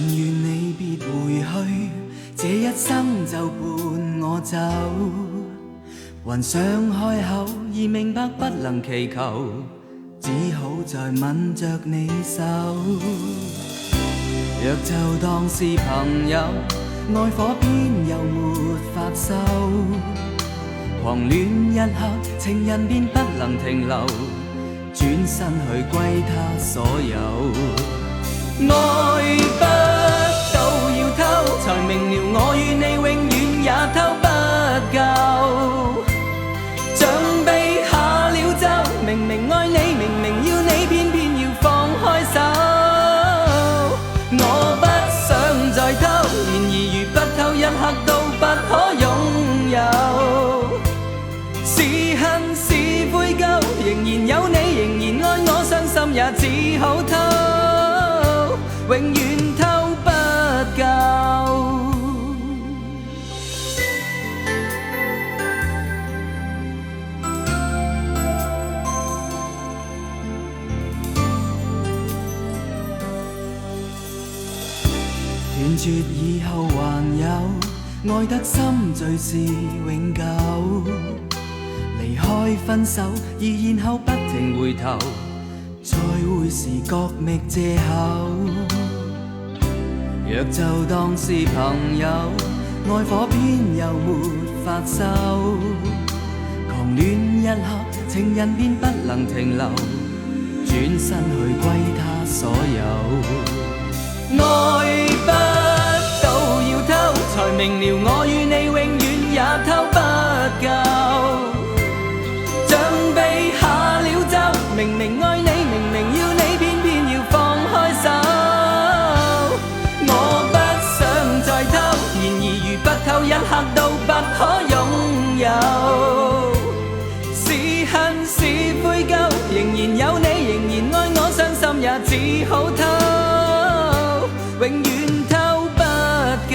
但願你別回去，這一生就伴我走。還想開口，已明白不能祈求，只好再吻着你手。若就當是朋友，愛火偏又沒法收。狂戀一刻，情人便不能停留，轉身去歸他所有。愛不到要偷，才明了我與你永遠也偷不夠。像被下了咒，明明愛你，明明要你，偏偏要放開手。我不想再偷，然而如不偷一刻都不可擁有。是恨是悔疚，仍然有你，仍然愛我，傷心也只好偷，永遠偷不夠。斷絕以後還有，愛得深最是永久。離開分手，而然後不停回頭，再會時各覓藉口。若就當是朋友，愛火偏又沒法收。狂戀一刻，情人便不能停留，轉身去歸他所有。愛不到要偷，才明了我與你永遠也偷不夠。像被下了咒，明明愛你，明明要你，偏偏要放開手。我不想再偷，然而如不偷一刻都不可擁有。是恨是悔疚，仍然有你，仍然愛我，傷心也只好偷，永遠偷不夠。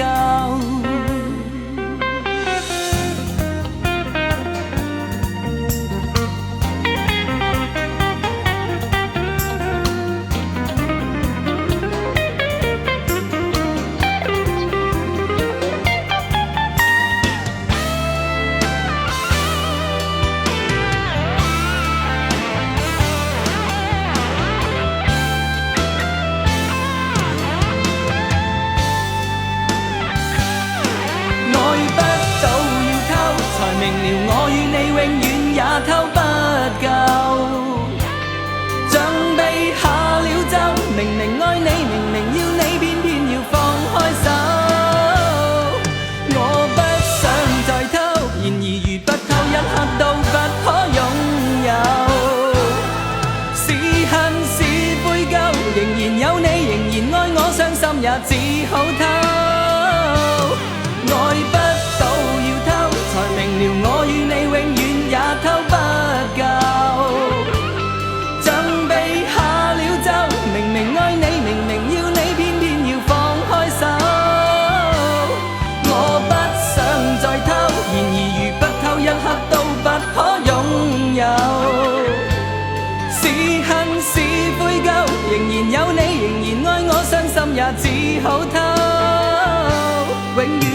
我與你永遠也偷不夠，像被下了咒，明明愛你，明明要你，偏偏要放開手。我不想再偷，然而如不偷一刻都不可擁有。是恨是悔疚，仍然有你，仍然愛我，傷心也只好偷。愛不到要偷，才明了我與你永遠也偷不夠。像被下了咒，明明愛你，明明要你，偏偏要放開手。我不想再偷，然而如不偷一刻都不可擁有。是恨是悔疚，仍然有你，仍然愛我，傷心也只好偷，永遠